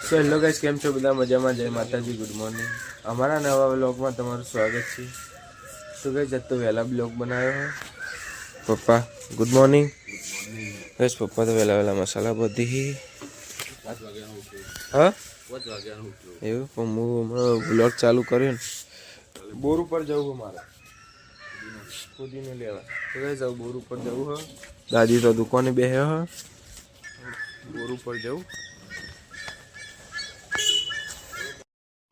So hello guys, કેમ છો બધા? મજામાં? જય માતાજી, ગુડ મોર્નિંગ. અમારા નવા બ્લોગમાં તમારું સ્વાગત છે. તો ગાઈસ આજ તો વહેલા બ્લોગ બનાવ્યો હોય. પપ્પા ગુડ મોર્નિંગ. ગાઈસ પપ્પા તો વહેલા મસાલા બધી હા એવું પણ હું હમણાં બ્લોગ ચાલુ કર્યો ને. બોર ઉપર જવું મારે ખુદીને લેવા. તો ગાઈસ બોર ઉપર જવું હોય. દાદી તો દુકાને બેહ્યો હોય. બોર ઉપર જવું.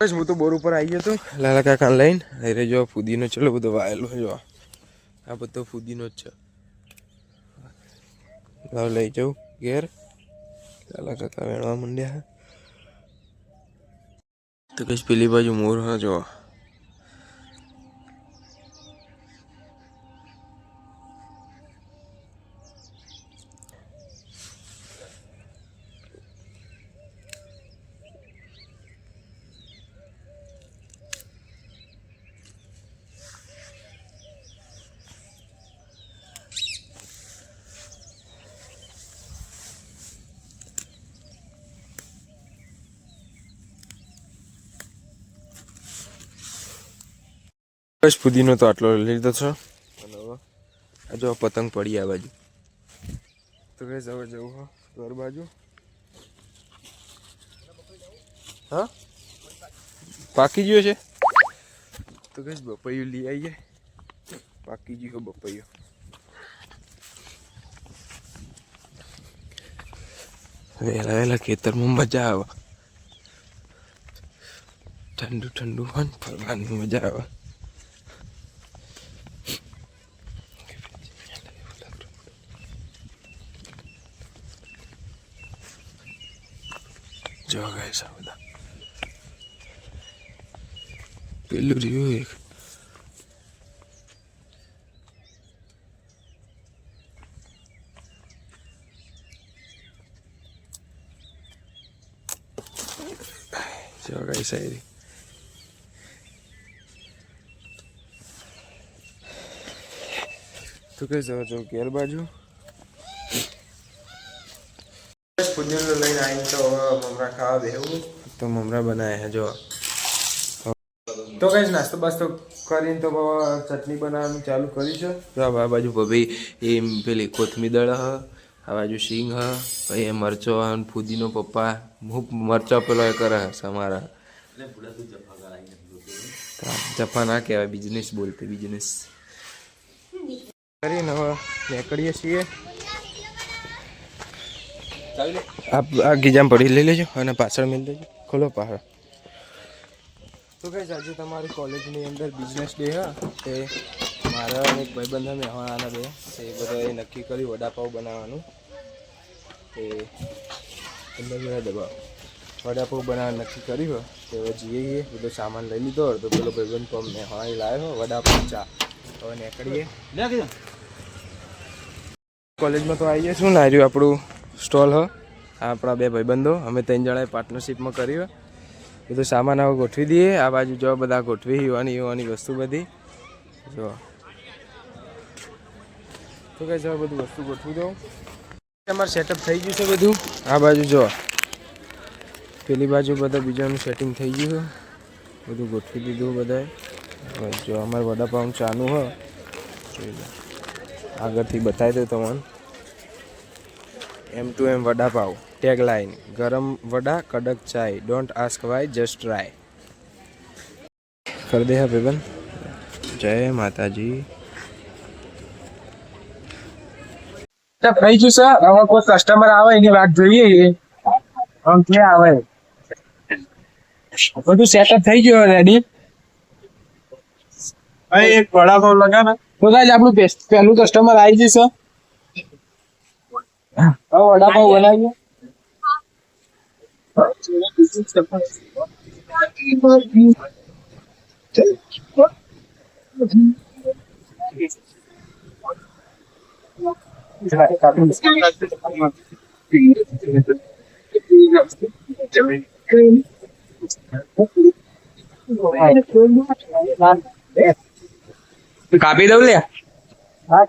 બસ હું તો બોર ઉપર આવી ગયો હતો લાલા કાકા લઈને. અરે જો ફુદીનો ચલો બધો વાયેલો જો આ બધો ફુદીનો જ છે. લાવ લઈ જાઉં ઘેર. લાલા કાકા વેણવા માંડ્યા. તો કઈ પેલી બાજુ મોર હા જો. બસ ફુદીનો તો આટલો લીધો છે. અને હવે આ જો પતંગ પડી આ બાજુ. તો કઈ હવે જવું હા ઘર બાજુ. હા પાકી ગયો છે. તો કઈ બપૈયું લઈ આવીએ. પાકી ગયો બપૈયો. વહેલા ખેતરમાં મજા આવે. ઠંડુ ઠંડુ હોય ને ફરવાની મજા આવે. જો ગાઈસ આ બધા પેલું રહ્યું એક. જો ગાઈસ આ રહી. તો કઈ જવા જો ઘેર બાજુ. ફુદીનો લઈને આવીને તો મમરા ખાવા બેહવું. તો મમરા બનાવ્યા જો. તો કઈ નાસ્તો બાસ્તો કરીને તો ચટણી બનાવવાનું ચાલુ કરી છે. તો આ બાજુ ભાભી એ પેલી કોથમી દળ હ. આ બાજુ સિંગ હ. પછી મરચો ફુદીનો પપ્પા હું મરચો પેલો એ કરે સમારા. જફા ના કહેવાય બિઝનેસ બોલતે બિઝનેસ કરીને હવે નીકળીએ છીએ. આ ગીજામાં પડી લઈ લેજો અને પાછળ મેળ દેજો. ખોલો પાછળ. તો કઈ આજે તમારી કોલેજની અંદર બિઝનેસ ડે હા તે મારા એક ભાઈબંધ મહેમાન બે તે બધાએ નક્કી કર્યું વડાપાઉં બનાવવાનું. તે અંદર દબાવ વડાપાઉં બનાવવાનું નક્કી કર્યું. તે હવે જઈએ બધો સામાન લઈ લીધો. તો પેલો ભાઈબંધ તો મહેમાન લાવ્યો વડાપાઉં ચા. હવે નીકળીએ. કોલેજમાં તો આવીએ શું ને આવ્યું આપણું સ્ટોલ હ. આપણા બે ભાઈબંધો અમે 3 જણાએ પાર્ટનરશિપમાં કર્યું. બધું સામાન હવે ગોઠવી દઈએ. આ બાજુ જો બધા ગોઠવી યુવાની વસ્તુ બધી જો. તો કઈ જવા બધું વસ્તુ ગોઠવી દઉં. અમારું સેટઅપ થઈ ગયું છે બધું. આ બાજુ જો પેલી બાજુ બધા બીજાનું સેટિંગ થઈ ગયું. બધું ગોઠવી દીધું બધાએ. જો અમારે વડાપાઉં ચાનું હ આગળથી બતાવી દઉં તમને. M2M વડાપાવ ટેગલાઇન ગરમ વડા કડક ચાય don't ask why just try. કરી દે હા ભાઈબંધ. જય માતાજી. થઈ ગયું સર. હવે કોઈ કસ્ટમર આવે એની વાત જોઈએ. આમ ક્યાં આવે બધું સેટઅપ થઈ ગયું રેડી. એક વડાપાવ લગા ને તો ગાઈસ આપણું પહેલું કસ્ટમર આવી જશે. હવે વડાપાવ બનાવીએ. કાપી દઉં લે. હા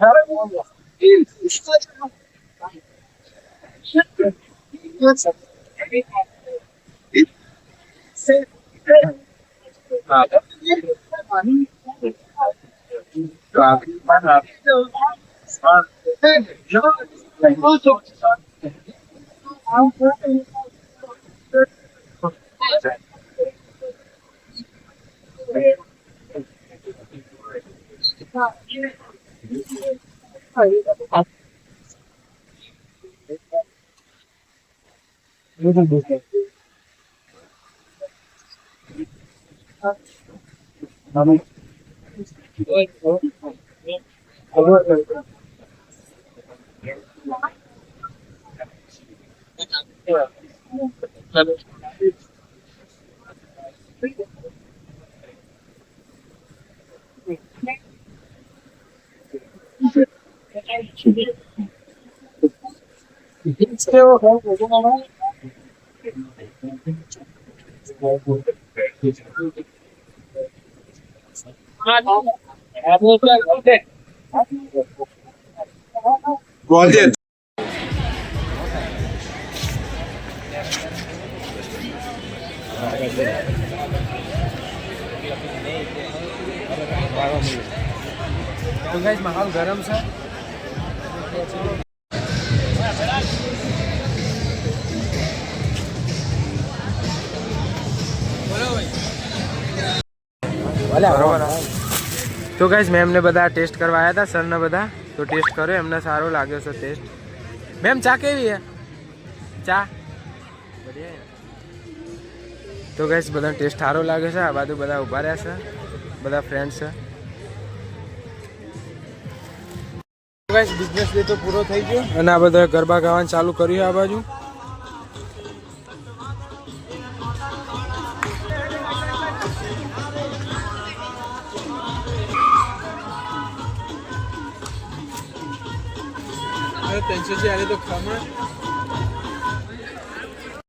તો ગાઈસ માહોલ ગરમ છે. બરોબર. તો ગાઈસ મેમ ને બધા ટેસ્ટ કરવા આવ્યા હતા, સર ને બધા. તો ટેસ્ટ કર્યો, એમને સારો લાગ્યો છે ટેસ્ટ. મેમ ચા કેવી છે? ચા તો ગાઈસ બધા ટેસ્ટ સારો લાગે છે. આ બાજુ બધા ઉભા રહ્યા છે, બધા ફ્રેન્ડ્સ છે. ગાઈસ બિઝનેસ ડે તો પૂરો થઈ ગયો અને આ બધા ગરબા ગાવાનું ચાલુ કર્યું આ બાજુ. તો ખમણ